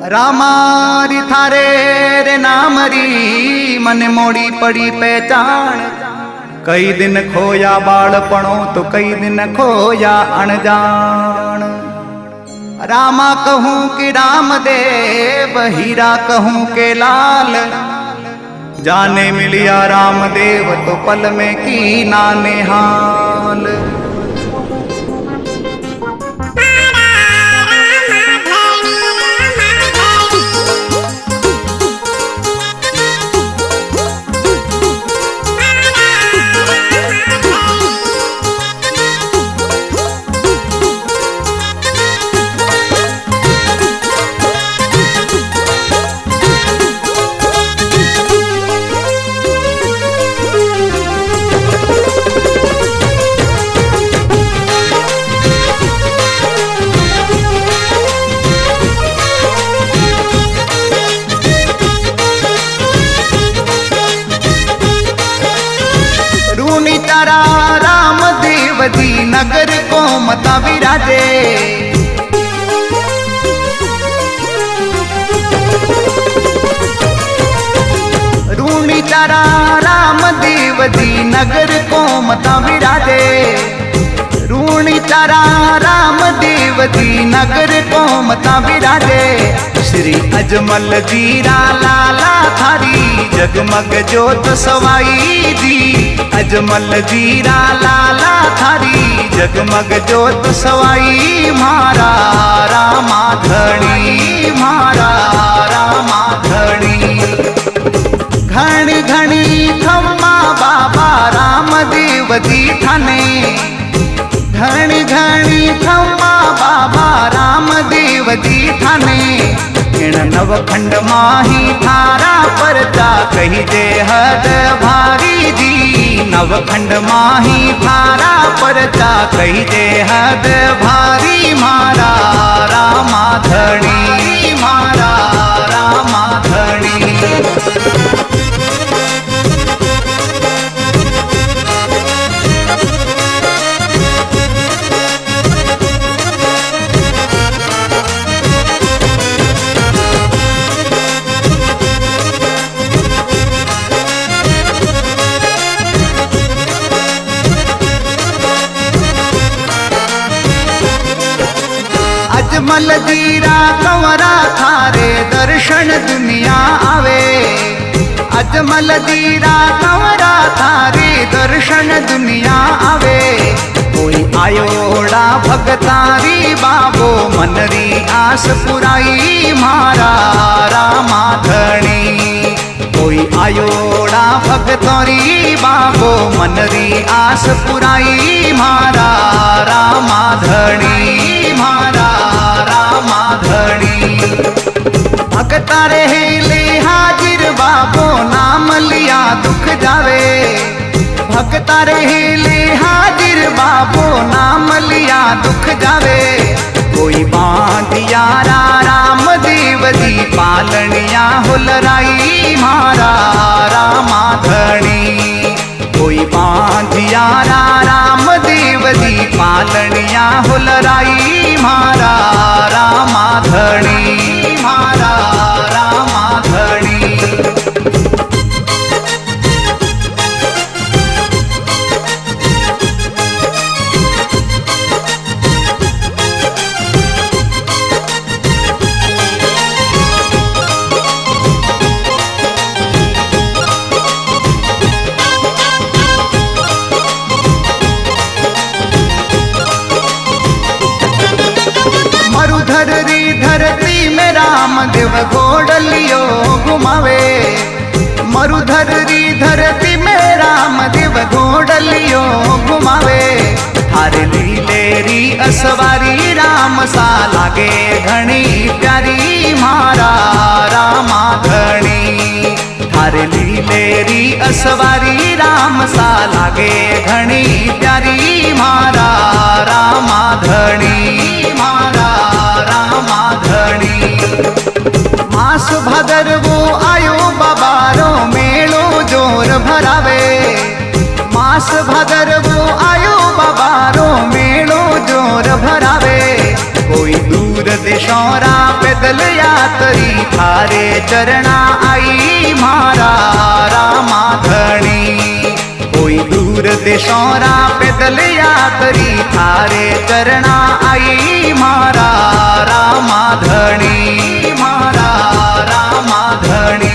रामारी थारे रे नामरी मन मोड़ी पड़ी पहचान। कई दिन खोया बालपणो तो कई दिन खोया अनजान। रामा कहूँ कि रामदेव, हीरा कहूँ के लाल। जाने मिलिया रामदेव तो पल में की नाने हाल। तारा रामदेव जी नगर को मता विराजे। रूणी तारा रामदेव जी नगर को मता विराजे। रूणी तारा रामदेव जी नगर को मता विराजे। श्री अजमल जीरा लाला थारी जगमग जोत सवाई जी। अजमल जीरा लाला थारी जगमग जोत सवाई। मारा रामाधणी, मारा रामाधणी। घणी घणी खम्मा बाबा रामदेव जी ठाने। घणी घणी खम्मा बाबा रामदेव जी ठाने। नवखंड माही थारा परचा कही दे हद भारी जी। नवखंड माही थारा परचा कही दे हद भारी। मारा रामाधणी, मारा रामाधणी। अजमल जीरा कंवरा थारे दर्शन दुनिया आवे। अजमल जीरा कंवरा थारे दर्शन दुनिया आवे। कोई आयोड़ा भगतारी बाबो मनरी आस पुराई। मारा रामाधणी। कोई आयोड़ा भगतारी बाबो मनरी आस पुराई। मारा रामाधणी, मारा रामाधणी। भगता रहेले हाजिर बाबो नाम लिया दुख जावे। भगता रहेले हाजिर बाबो नाम लिया दुख जावे। कोई बांधिया रामदेव जी पालनिया हुलराई। मारा रामाधणी। कोई बांधिया रामदेव जी पालनिया हुलराई। मारा रामाधणी, मारा रामाधणी। मरुधर री धरती में रामदेव घोड़लियो घुमावे। मरुधर री धरती में रामदेव घोड़लियो घुमावे। थारे लीले री असवारी राम सा लागे घणी प्यारी। मारा रामाधणी। थारे लीले री असवारी राम सा लागे घणी प्यारी। मारा रामाधणी, मारा रामाधणी। मास भादरवो आयो बाबारो मेलो जोर भरावे। मास भादरवो आयो बाबारो मेलो जोर भरावे। कोई दूर देशोरा पैदल यात्री थारे चरणा आई मारा रामा धणी। कोई दूर देशोरा पैदल यात्री थारे चरणा आई मारा रामा धणी मारा रामा धणी।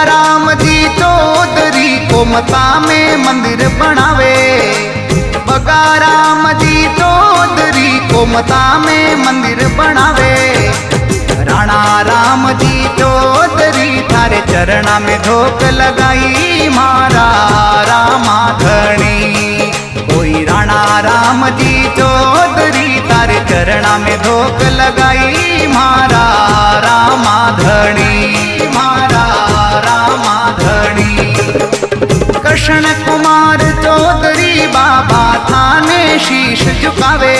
राम जी चौधरी कोमता में मंदिर बनावे। बगा राम जी चौधरी कोमता में मंदिर बनावे। राणा राम जी चौधरी थारे चरणा में धोक लगाई मारा रामा धणी। कोई राणा राम जी चौधरी थारे चरणा में धोक लगाई मारा रामा धणी मारा रामा धणी। कृष्ण कुमार चौधरी बाबा थाने शीश झुकावे।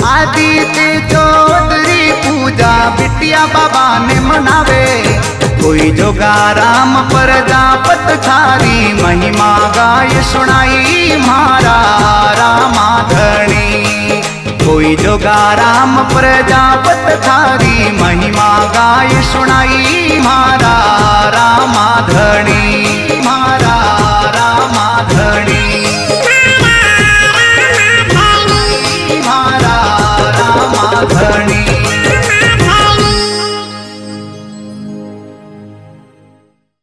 आदित्य चौधरी पूजा बिटिया बाबा ने मनावे। कोई जोगा राम प्रजापत थारी महिमा गाय सुनाई मारा रामा धणी। कोई जोगा राम प्रजापत थारी महिमा गाय सुनाई मारा रामा धणी।